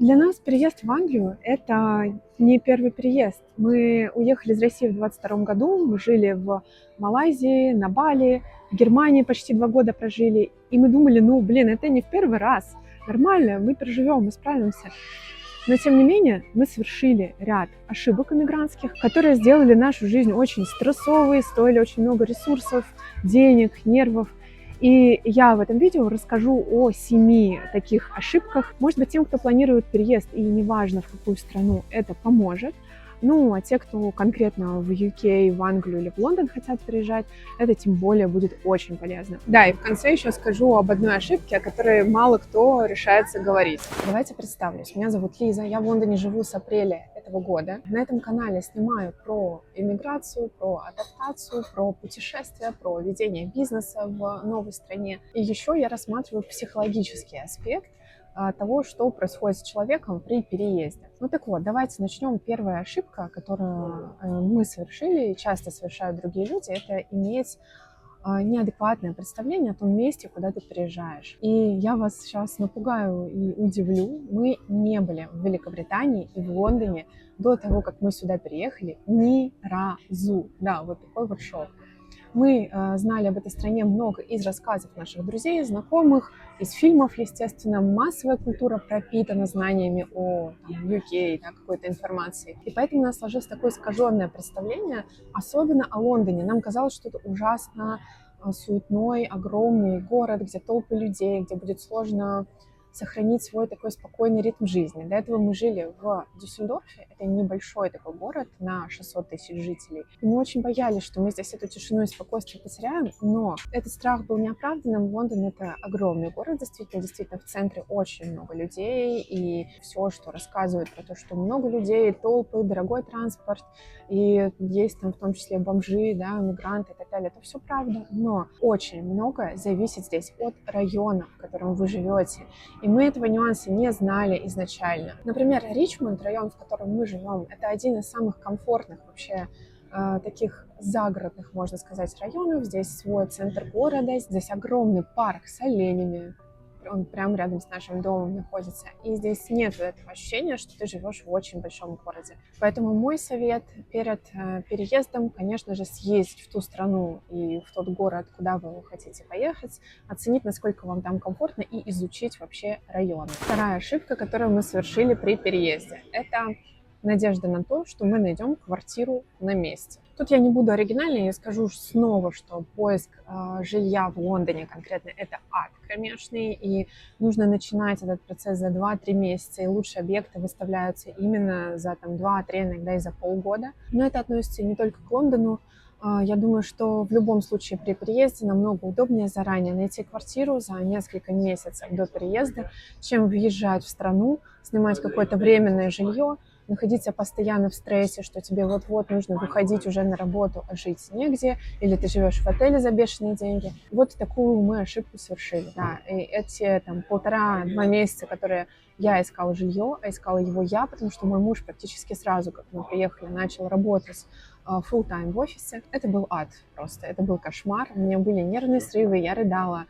Для нас переезд в Англию – это не первый переезд. Мы уехали из России в 2022 году, мы жили в Малайзии, на Бали, в Германии почти 2 года прожили. И мы думали, это не в первый раз, нормально, мы переживем, мы справимся. Но тем не менее, мы совершили ряд ошибок иммигрантских, которые сделали нашу жизнь очень стрессовой, стоили очень много ресурсов, денег, нервов. И я в этом видео расскажу о 7 таких ошибках. Может быть, тем, кто планирует переезд, и неважно в какую страну, это поможет. А те, кто конкретно в UK, в Англию или в Лондон хотят переезжать, это тем более будет очень полезно. Да, и в конце еще скажу об одной ошибке, о которой мало кто решается говорить. Давайте представлюсь. Меня зовут Лиза, я в Лондоне живу с апреля этого года. На этом канале снимаю про иммиграцию, про адаптацию, про путешествия, про ведение бизнеса в новой стране. И еще я рассматриваю психологический аспект того, что происходит с человеком при переезде. Так вот, давайте начнем. Первая ошибка, которую мы совершили и часто совершают другие люди, это иметь неадекватное представление о том месте, куда ты приезжаешь. И я вас сейчас напугаю и удивлю. Мы не были в Великобритании и в Лондоне до того, как мы сюда переехали, ни разу. Да, вот такой вот шок. Мы знали об этой стране много из рассказов наших друзей, знакомых, из фильмов, естественно. Массовая культура пропитана знаниями о UK, какой-то информации. И поэтому у нас сложилось такое искаженное представление, особенно о Лондоне. Нам казалось, что это ужасно суетной, огромный город, где толпы людей, где будет сложно сохранить свой такой спокойный ритм жизни. До этого мы жили в Дюссельдорфе, это небольшой такой город на 600 тысяч жителей. И мы очень боялись, что мы здесь эту тишину и спокойствие потеряем, но этот страх был неоправданным. Лондон — это огромный город, действительно в центре очень много людей, и все, что рассказывают про то, что много людей, толпы, дорогой транспорт, и есть там в том числе бомжи, мигранты и так далее, это все правда, но очень многое зависит здесь от района, в котором вы живете. И мы этого нюанса не знали изначально. Например, Ричмонд, район, в котором мы живем, это один из самых комфортных вообще таких загородных, можно сказать, районов. Здесь свой центр города, здесь огромный парк с оленями. Он прямо рядом с нашим домом находится. И здесь нет этого ощущения, что ты живешь в очень большом городе. Поэтому мой совет перед переездом, конечно же, съездить в ту страну и в тот город, куда вы хотите поехать, оценить, насколько вам там комфортно, и изучить вообще район. Вторая ошибка, которую мы совершили при переезде, это надежда на то, что мы найдем квартиру на месте. Тут я не буду оригинальной, я скажу снова, что поиск жилья в Лондоне конкретно — это ад кромешный, и нужно начинать этот процесс за 2-3 месяца, и лучшие объекты выставляются именно за 2-3, иногда и за полгода. Но это относится не только к Лондону. Я думаю, что в любом случае при переезде намного удобнее заранее найти квартиру за несколько месяцев до переезда, чем въезжать в страну, снимать какое-то временное жилье, находиться постоянно в стрессе, что тебе вот-вот нужно выходить уже на работу, а жить негде, или ты живешь в отеле за бешеные деньги. Вот такую мы ошибку совершили. Да. И эти 1,5-2 месяца, которые я искала жилье, а искала его я, потому что мой муж практически сразу, как мы приехали, начал работать full-time в офисе. Это был ад просто, это был кошмар. У меня были нервные срывы, я рыдала.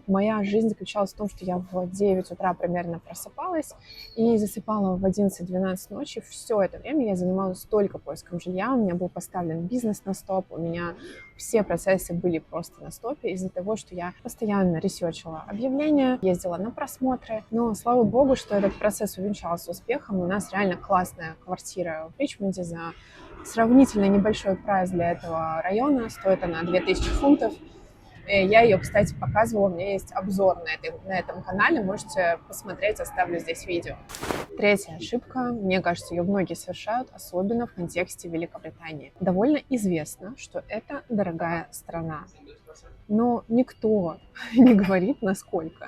Моя жизнь заключалась в том, что я в 9 утра примерно просыпалась и засыпала в 11-12 ночи. Все это время я занималась только поиском жилья, у меня был поставлен бизнес на стоп, у меня все процессы были просто на стопе из-за того, что я постоянно ресерчила объявления, ездила на просмотры. Но слава богу, что этот процесс увенчался успехом. У нас реально классная квартира в Ричмонде за сравнительно небольшой прайс для этого района. Стоит она 2000 фунтов. Я ее, кстати, показывала, у меня есть обзор на этом канале, можете посмотреть, оставлю здесь видео. Третья ошибка, мне кажется, ее многие совершают, особенно в контексте Великобритании. Довольно известно, что это дорогая страна, но никто не говорит, насколько.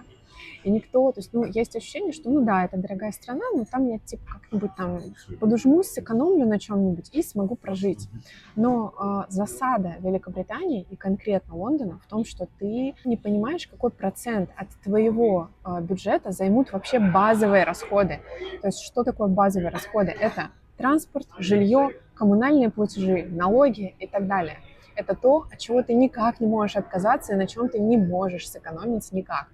И никто, то есть, есть ощущение, что, да, это дорогая страна, но там я, как-нибудь там подужмусь, сэкономлю на чем-нибудь и смогу прожить. Но засада Великобритании и конкретно Лондона в том, что ты не понимаешь, какой процент от твоего бюджета займут вообще базовые расходы. То есть, что такое базовые расходы? Это транспорт, жилье, коммунальные платежи, налоги и так далее. Это то, от чего ты никак не можешь отказаться и на чем ты не можешь сэкономить никак.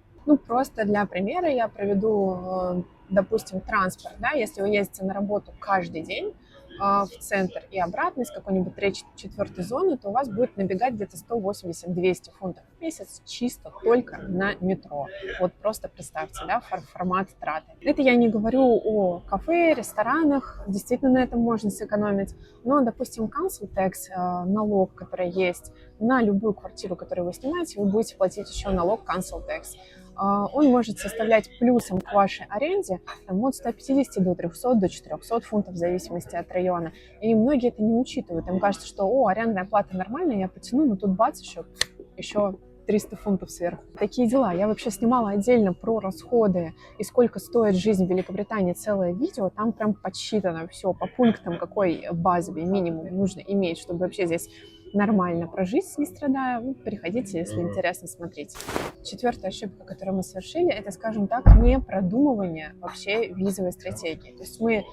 Просто для примера я проведу допустим, транспорт, да, если вы ездите на работу каждый день в центр и обратно из какой-нибудь 3-4 зоны, то у вас будет набегать где-то 180-200 фунтов в месяц чисто только на метро. Вот просто представьте, да, формат траты. Это я не говорю о кафе, ресторанах, действительно на этом можно сэкономить, но, допустим, council tax, налог, который есть на любую квартиру, которую вы снимаете, вы будете платить еще налог council tax. Он может составлять плюсом к вашей аренде от 150 до 300, до 400 фунтов в зависимости от района. И многие это не учитывают. Им кажется, что арендная плата нормальная, я потяну, но тут бац, еще 300 фунтов сверху. Такие дела. Я вообще снимала отдельно про расходы и сколько стоит жизнь в Великобритании целое видео. Там прям подсчитано все по пунктам, какой базовый минимум нужно иметь, чтобы вообще здесь нормально прожить, не страдая. Переходите, если интересно, смотрите. Четвертая ошибка, которую мы совершили, это, скажем так, не продумывание вообще визовой стратегии. То есть мы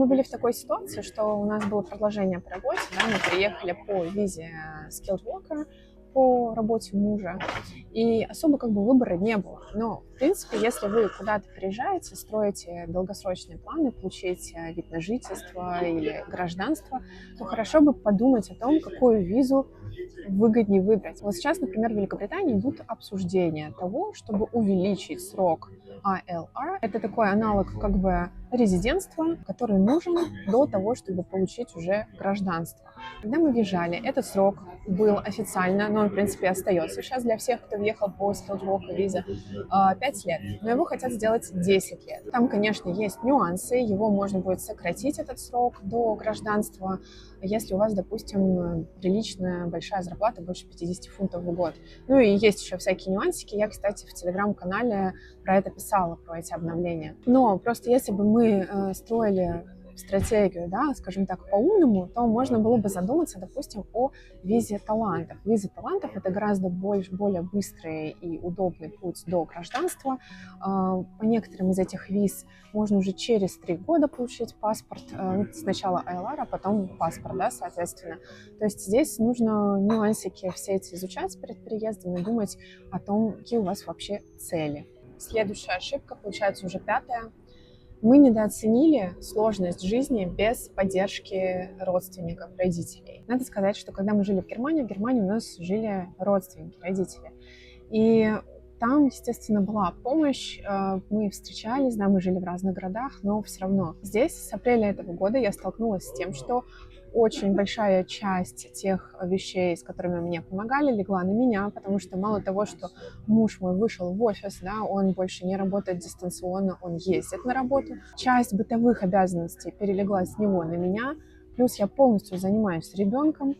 были в такой ситуации, что у нас было предложение по работе, да, мы приехали по визе skilled worker, по работе мужа, и особо выбора не было. Но, в принципе, если вы куда-то приезжаете, строите долгосрочные планы, получить вид на жительство или гражданство, то хорошо бы подумать о том, какую визу выгоднее выбрать. Вот сейчас, например, в Великобритании идут обсуждения того, чтобы увеличить срок ILR. Это такой аналог резидентства, который нужен до того, чтобы получить уже гражданство. Когда мы въезжали, этот срок был официально, но он, в принципе, остается сейчас для всех, кто въехал по skilled worker визе, 5 лет. Но его хотят сделать 10 лет. Там, конечно, есть нюансы. Его можно будет сократить, этот срок, до гражданства, если у вас, допустим, приличная большая зарплата, больше 50 фунтов в год. Ну и есть еще всякие нюансики. Я, кстати, в телеграм-канале про это писала, про эти обновления. Но просто если бы мы строили стратегию, да, скажем так, по-умному, то можно было бы задуматься, допустим, о визе талантов. Виза талантов — это гораздо более быстрый и удобный путь до гражданства. По некоторым из этих виз можно уже через 3 года получить паспорт. Сначала ILR, а потом паспорт, да, соответственно. То есть здесь нужно нюансики все эти изучать перед приездом и думать о том, какие у вас вообще цели. Следующая ошибка, получается уже 5-я. Мы недооценили сложность жизни без поддержки родственников, родителей. Надо сказать, что когда мы жили в Германии у нас жили родственники, родители. И там, естественно, была помощь, мы встречались, да, мы жили в разных городах, но все равно. Здесь с апреля этого года я столкнулась с тем, что очень большая часть тех вещей, с которыми мне помогали, легла на меня, потому что мало того, что муж мой вышел в офис, да, он больше не работает дистанционно, он ездит на работу. Часть бытовых обязанностей перелегла с него на меня, плюс я полностью занимаюсь ребенком,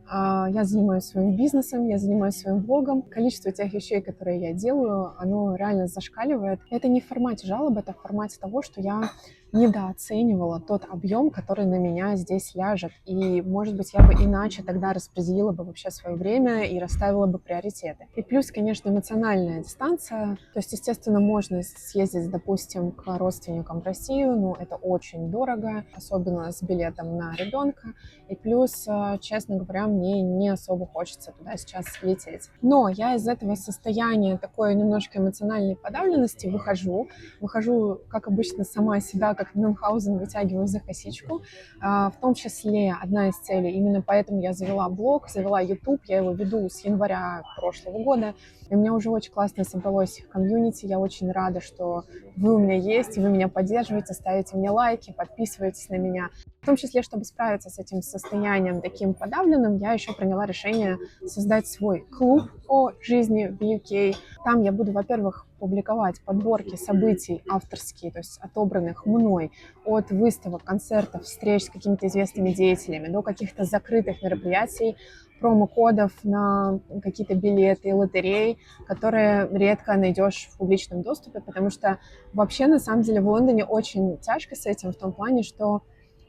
я занимаюсь своим бизнесом, я занимаюсь своим блогом. Количество тех вещей, которые я делаю, оно реально зашкаливает. Это не в формате жалобы, это в формате того, что я недооценивала тот объем, который на меня здесь ляжет. И, может быть, я бы иначе тогда распределила бы вообще свое время и расставила бы приоритеты. И плюс, конечно, эмоциональная дистанция. То есть, естественно, можно съездить, допустим, к родственникам в Россию, но это очень дорого, особенно с билетом на ребенка. И плюс, честно говоря, мне не особо хочется туда сейчас лететь. Но я из этого состояния такой немножко эмоциональной подавленности выхожу, как обычно, сама себя, как Мюнхгаузен, вытягиваю за косичку. В том числе одна из целей, именно поэтому я завела блог, завела YouTube, я его веду с января прошлого года, и у меня уже очень классно собралось комьюнити, я очень рада, что вы у меня есть, и вы меня поддерживаете, ставите мне лайки, подписываетесь на меня. В том числе, чтобы справиться с этим состоянием таким подавленным, я еще приняла решение создать свой клуб по жизни в UK. Там я буду, во-первых, публиковать подборки событий авторские, то есть отобранных мной, от выставок, концертов, встреч с какими-то известными деятелями до каких-то закрытых мероприятий, промокодов на какие-то билеты, лотереи, которые редко найдешь в публичном доступе, потому что вообще, на самом деле, в Лондоне очень тяжко с этим в том плане, что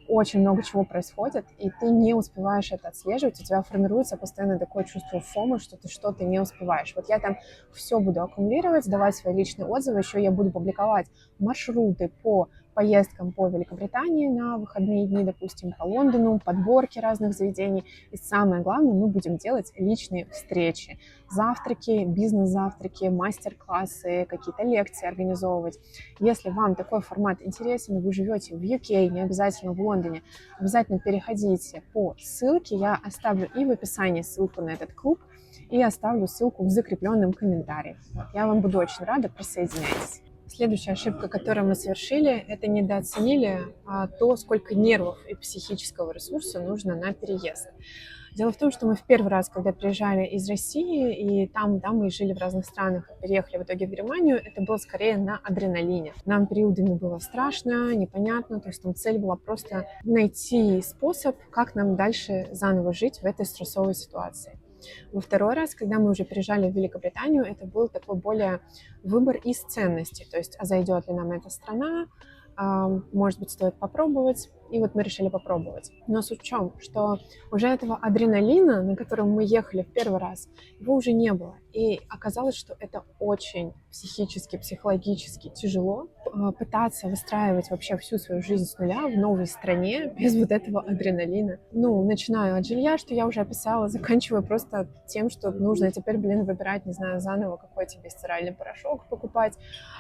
очень много чего происходит, и ты не успеваешь это отслеживать, у тебя формируется постоянно такое чувство фома, что ты что-то не успеваешь. Вот я там все буду аккумулировать, давать свои личные отзывы, еще я буду публиковать маршруты по поездкам по Великобритании на выходные дни, допустим, по Лондону, подборки разных заведений. И самое главное, мы будем делать личные встречи, завтраки, бизнес-завтраки, мастер-классы, какие-то лекции организовывать. Если вам такой формат интересен, вы живете в UK, не обязательно в Лондоне, обязательно переходите по ссылке. Я оставлю и в описании ссылку на этот клуб, и оставлю ссылку в закрепленном комментарии. Я вам буду очень рада, присоединяйтесь. Следующая ошибка, которую мы совершили, это недооценили то, сколько нервов и психического ресурса нужно на переезд. Дело в том, что мы в первый раз, когда приезжали из России, и там мы жили в разных странах, переехали в итоге в Германию, это было скорее на адреналине. Нам периодами было страшно, непонятно, то есть там цель была просто найти способ, как нам дальше заново жить в этой стрессовой ситуации. Во второй раз, когда мы уже приезжали в Великобританию, это был такой более выбор из ценностей, то есть, а зайдет ли нам эта страна, может быть, стоит попробовать. И вот мы решили попробовать. Но суть в чем, что уже этого адреналина, на котором мы ехали в первый раз, его уже не было. И оказалось, что это очень психически, психологически тяжело пытаться выстраивать вообще всю свою жизнь с нуля в новой стране без вот этого адреналина. Ну, начинаю от жилья, что я уже описала, заканчивая просто тем, что нужно теперь, выбирать, не знаю, заново, какой тебе стиральный порошок покупать,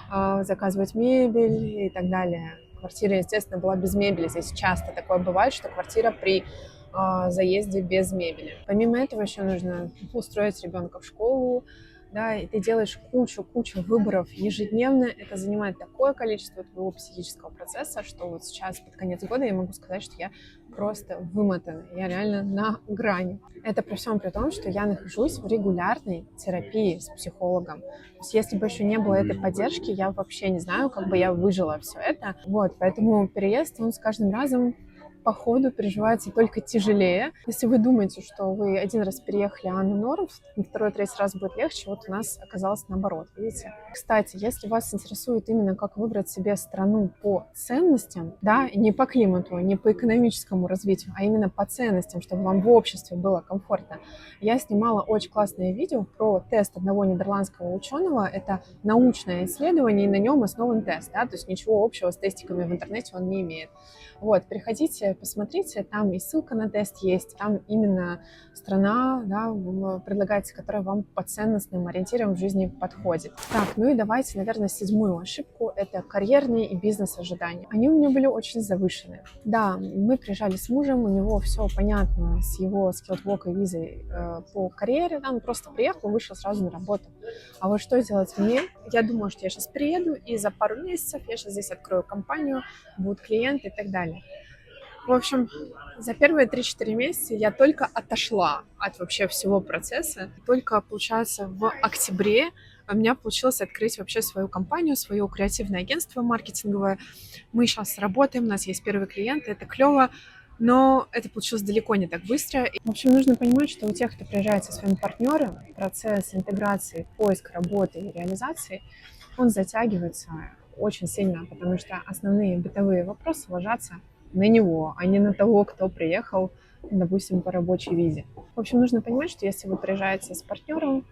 заказывать мебель и так далее. Квартира, естественно, была без мебели. Здесь часто такое бывает, что квартира при заезде без мебели. Помимо этого еще нужно устроить ребенка в школу, да, и ты делаешь кучу выборов ежедневно. Это занимает такое количество твоего психического процесса, что вот сейчас под конец года я могу сказать, что я просто вымотана. Я реально на грани. Это при всем при том, что я нахожусь в регулярной терапии с психологом. То есть если бы еще не было этой поддержки, я вообще не знаю, как бы я выжила все это. Вот, поэтому переезд, он с каждым разом по ходу переживается только тяжелее. Если вы думаете, что вы один раз переехали, а оно норм, второй, третий раз будет легче, вот у нас оказалось наоборот, видите? Кстати, если вас интересует именно, как выбрать себе страну по ценностям, да, не по климату, не по экономическому развитию, а именно по ценностям, чтобы вам в обществе было комфортно, я снимала очень классное видео про тест одного нидерландского ученого. Это научное исследование, и на нем основан тест, да, то есть ничего общего с тестиками в интернете он не имеет. Вот, приходите, посмотрите, там и ссылка на тест есть, там именно страна, да, предлагается, которая вам по ценностным ориентирам в жизни подходит. Так, ну и давайте, наверное, седьмую ошибку, это карьерные и бизнес-ожидания. Они у меня были очень завышены. Да, мы приезжали с мужем, у него все понятно с его skilled worker визой по карьере, да, он просто приехал, вышел сразу на работу. А вот что делать мне? Я думала, что я сейчас приеду, и за пару месяцев я сейчас здесь открою компанию, будут клиенты и так далее. В общем, за первые 3-4 месяца я только отошла от вообще всего процесса. Только, получается, в октябре у меня получилось открыть вообще свою компанию, свое креативное агентство маркетинговое. Мы сейчас работаем, у нас есть первые клиенты, это клево. Но это получилось далеко не так быстро. В общем, нужно понимать, что у тех, кто приезжает со своим партнером, процесс интеграции, поиск работы и реализации, он затягивается очень сильно, потому что основные бытовые вопросы ложатся на него, а не на того, кто приехал, допустим, по рабочей визе. В общем, нужно понимать, что если вы приезжаете с партнером,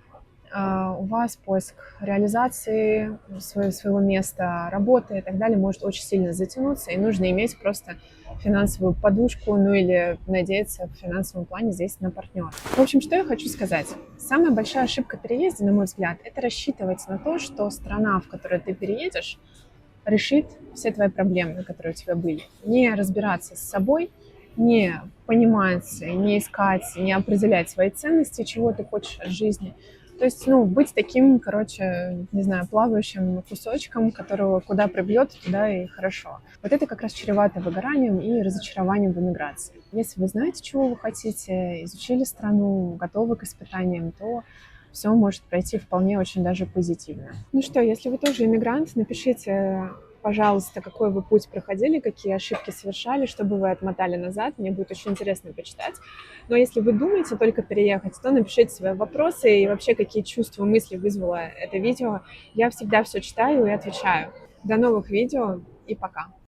у вас поиск реализации своего места работы и так далее может очень сильно затянуться, и нужно иметь просто финансовую подушку, ну или надеяться в финансовом плане здесь на партнера. В общем, что я хочу сказать. Самая большая ошибка переезда, на мой взгляд, это рассчитывать на то, что страна, в которую ты переедешь, решит все твои проблемы, которые у тебя были. Не разбираться с собой, не понимать, не искать, не определять свои ценности, чего ты хочешь от жизни. То есть, быть таким, не знаю, плавающим кусочком, которого куда прибьет, туда и хорошо. Вот это как раз чревато выгоранием и разочарованием в эмиграции. Если вы знаете, чего вы хотите, изучили страну, готовы к испытаниям, то все может пройти вполне очень даже позитивно. Ну что, если вы тоже иммигрант, напишите, пожалуйста, какой вы путь проходили, какие ошибки совершали, чтобы вы отмотали назад. Мне будет очень интересно почитать. Но если вы думаете только переехать, то напишите свои вопросы и вообще какие чувства, мысли вызвало это видео. Я всегда все читаю и отвечаю. До новых видео и пока!